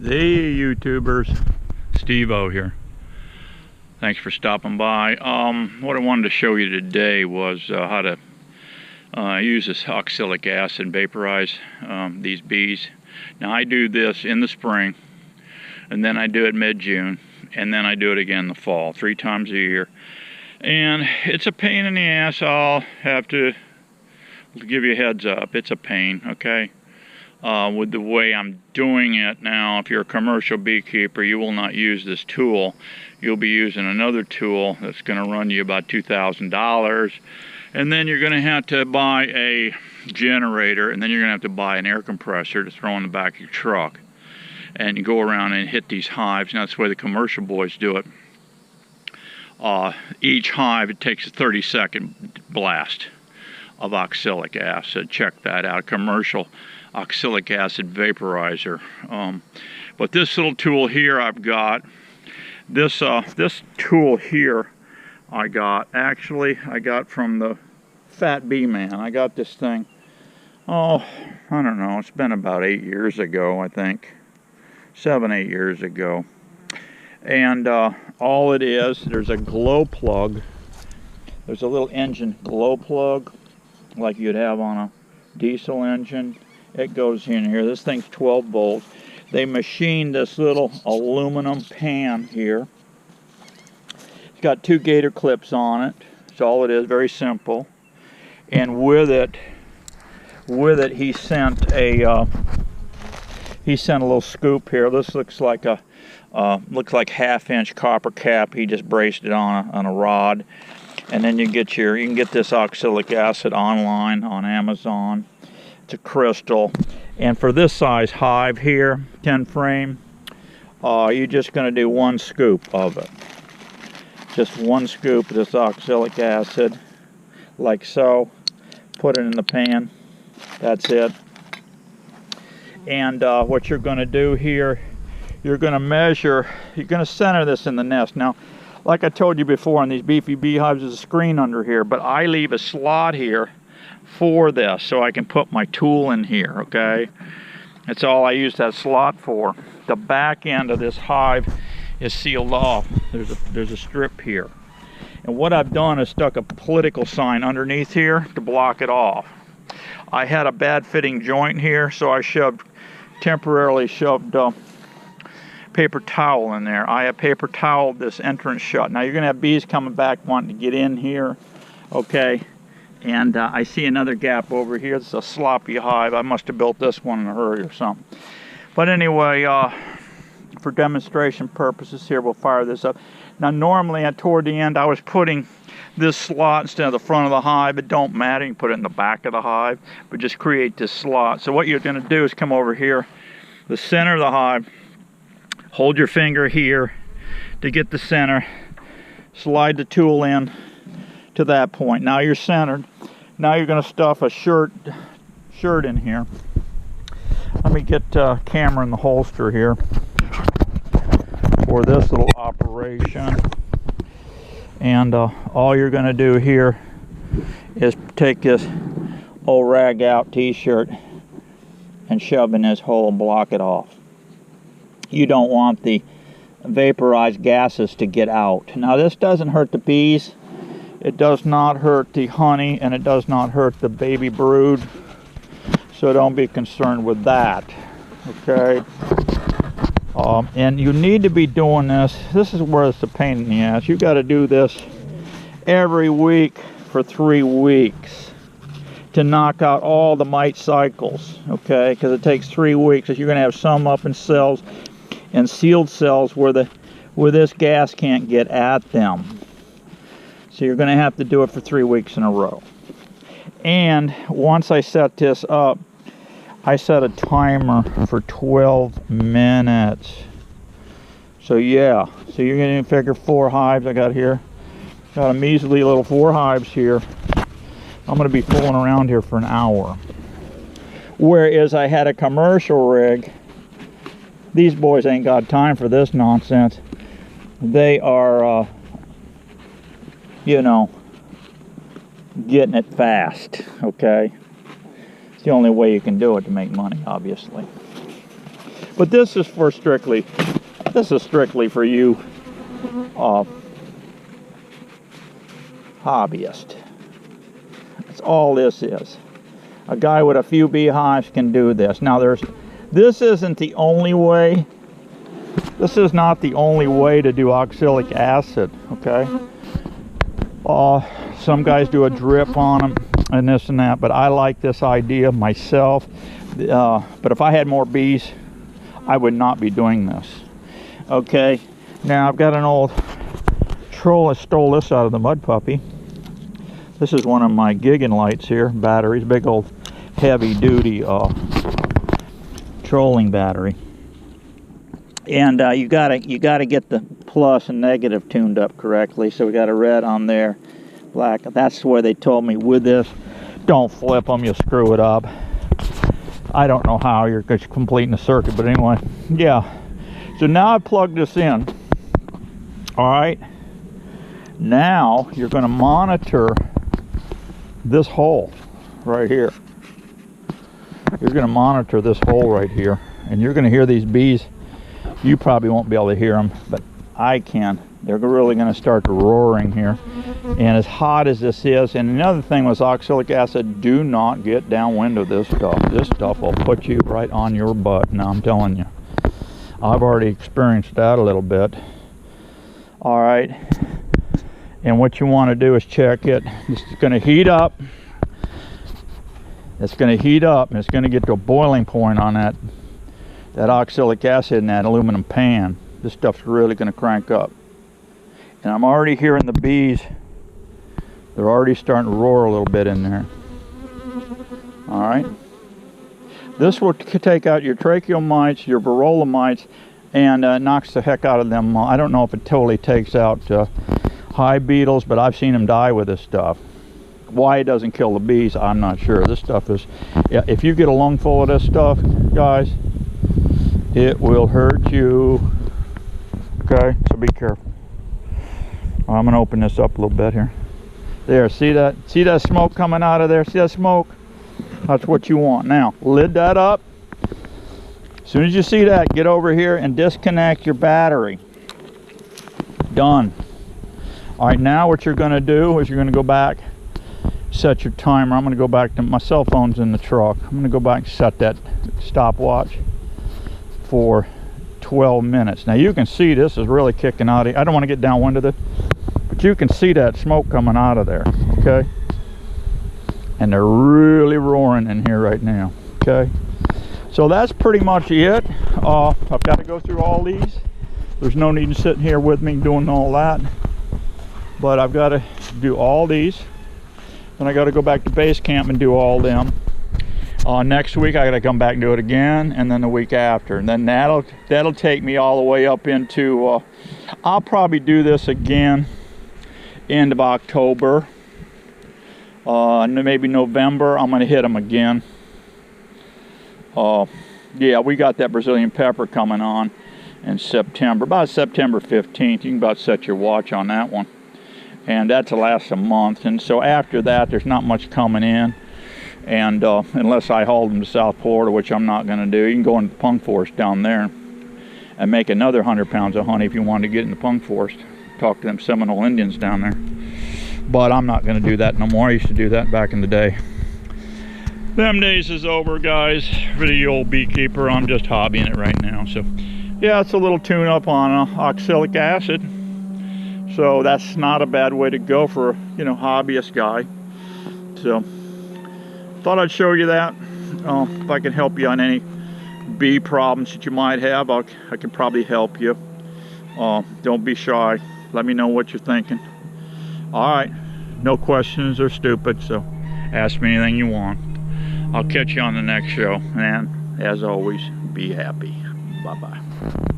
Hey YouTubers, Steve-O here. Thanks for stopping by. What I wanted to show you today was how to use this oxalic acid, vaporize these bees. Now I do this in the spring, and then I do it mid-June, and then I do it again in the fall, 3 times a year. And it's a pain in the ass. I'll have to give you a heads up. It's a pain, okay? With the way I'm doing it now, if you're a commercial beekeeper, you will not use this tool. You'll be using another tool that's going to run you about $2,000, and then you're going to have to buy a generator, and then you're going to have to buy an air compressor to throw in the back of your truck, and you go around and hit these hives. And that's the way the commercial boys do it. Each hive, it takes a 30-second blast of oxalic acid. Check that out. Commercial oxalic acid vaporizer. But this little tool here I've got, this tool here I got from the Fat Bee Man. I got this thing, I don't know, it's been about 8 years ago, I think. 7-8 years ago. And all it is, there's a glow plug. There's a little engine glow plug like you'd have on a diesel engine. It goes in here. This thing's 12 volts. They machined this little aluminum pan here. It's got 2 gator clips on it. That's all it is, very simple. And with it he sent a little scoop here. This looks like a half-inch copper cap. He just braced it on a rod. And then you can get this oxalic acid online on Amazon. It's a crystal, and for this size hive here, 10 frame, you're just going to do 1 scoop of it. Just 1 scoop of this oxalic acid, like so. Put it in the pan. That's it. And what you're going to do here, you're going to measure, you're going to center this in the nest. Now, like I told you before, on these beefy beehives, there's a screen under here, but I leave a slot here for this so I can put my tool in here, okay? That's all I use that slot for. The back end of this hive is sealed off. There's a strip here. And what I've done is stuck a political sign underneath here to block it off. I had a bad fitting joint here, so I temporarily shoved paper towel in there. I have paper toweled this entrance shut. Now you're gonna have bees coming back wanting to get in here, okay? And I see another gap over here. It's a sloppy hive. I must have built this one in a hurry or something. But anyway, for demonstration purposes here, we'll fire this up. Now normally toward the end I was putting this slot instead of the front of the hive. It don't matter, you can put it in the back of the hive, but just create this slot. So what you're gonna do is come over here, the center of the hive, hold your finger here to get the center, slide the tool in to that point. Now you're centered. Now you're going to stuff a shirt in here. Let me get camera in the holster here for this little operation. And all you're going to do here is take this old rag out t-shirt and shove in this hole and block it off. You don't want the vaporized gases to get out. Now this doesn't hurt the bees. It does not hurt the honey, and it does not hurt the baby brood, so don't be concerned with that, okay? And you need to be doing this. This is where it's a pain in the ass. You got to do this every week for 3 weeks to knock out all the mite cycles, okay? Because it takes 3 weeks. You're going to have some up in cells and sealed cells where this gas can't get at them. So you're going to have to do it for 3 weeks in a row. And once I set this up, I set a timer for 12 minutes. So yeah, so you're going to figure 4 hives I got here. Got a measly little 4 hives here. I'm going to be fooling around here for an hour. Whereas I had a commercial rig. These boys ain't got time for this nonsense. They are you know, getting it fast, okay? It's the only way you can do it to make money, obviously. But this is strictly for you hobbyist. That's all this is. A guy with a few beehives can do this. Now this isn't the only way. This is not the only way to do oxalic acid, okay? Some guys do a drip on them and this and that, but I like this idea myself. But if I had more bees, I would not be doing this. Okay, now I've got an old troll. I stole this out of the Mud Puppy. This is one of my Gigan lights here, batteries, big old heavy duty trolling battery. And you gotta get the plus and negative tuned up correctly. So we got a red on there, black. That's where they told me with this, don't flip them, you'll screw it up. I don't know how you're completing the circuit, but anyway, yeah. So now I plugged this in. All right. Now you're going to monitor this hole right here. You're going to monitor this hole right here, and you're going to hear these bees. You probably won't be able to hear them, but I can. They're really going to start roaring here. And as hot as this is, and another thing with oxalic acid, do not get downwind of this stuff. This stuff will put you right on your butt. Now I'm telling you. I've already experienced that a little bit. All right. And what you want to do is check it. It's going to heat up. It's going to heat up, and it's going to get to a boiling point on that oxalic acid in that aluminum pan. This stuff's really going to crank up. And I'm already hearing the bees. They're already starting to roar a little bit in there. All right. This will take out your tracheal mites, your varroa mites, and knocks the heck out of them. I don't know if it totally takes out hive beetles, but I've seen them die with this stuff. Why it doesn't kill the bees, I'm not sure. This stuff is, yeah, if you get a lung full of this stuff, guys, it will hurt you. Okay, so be careful. I'm gonna open this up a little bit here. There, see that smoke coming out of there? See that smoke? That's what you want. Now, lid that up. As soon as you see that, get over here and disconnect your battery. Done. All right, now what you're gonna do is you're gonna go back, set your timer. I'm gonna go back to, my cell phone's in the truck. I'm gonna go back and set that stopwatch for 12 minutes. Now you can see this is really kicking out. I don't want to get downwind of it, but you can see that smoke coming out of there, okay? And they're really roaring in here right now, okay? So that's pretty much it. I've got to go through all these. There's no need in sitting here with me doing all that. But I've got to do all these. Then I got to go back to base camp and do all them. Next week I got to come back and do it again, and then the week after. And then that'll take me all the way up into, I'll probably do this again end of October. Maybe November, I'm going to hit them again. Yeah, we got that Brazilian pepper coming on in September, about September 15th. You can about set your watch on that one. And that's to last a month. And so after that, there's not much coming in. And unless I haul them to South Florida, which I'm not going to do, you can go in the punk forest down there and make another 100 pounds of honey if you want to get in the punk forest. Talk to them Seminole Indians down there. But I'm not going to do that no more. I used to do that back in the day. Them days is over, guys. For the old beekeeper, I'm just hobbying it right now. So, yeah, it's a little tune-up on oxalic acid. So that's not a bad way to go for a, hobbyist guy. So, thought I'd show you that. If I can help you on any bee problems that you might have, I can probably help you. Don't be shy. Let me know what you're thinking. All right, no questions are stupid, so ask me anything you want. I'll catch you on the next show, and as always, be happy. Bye-bye.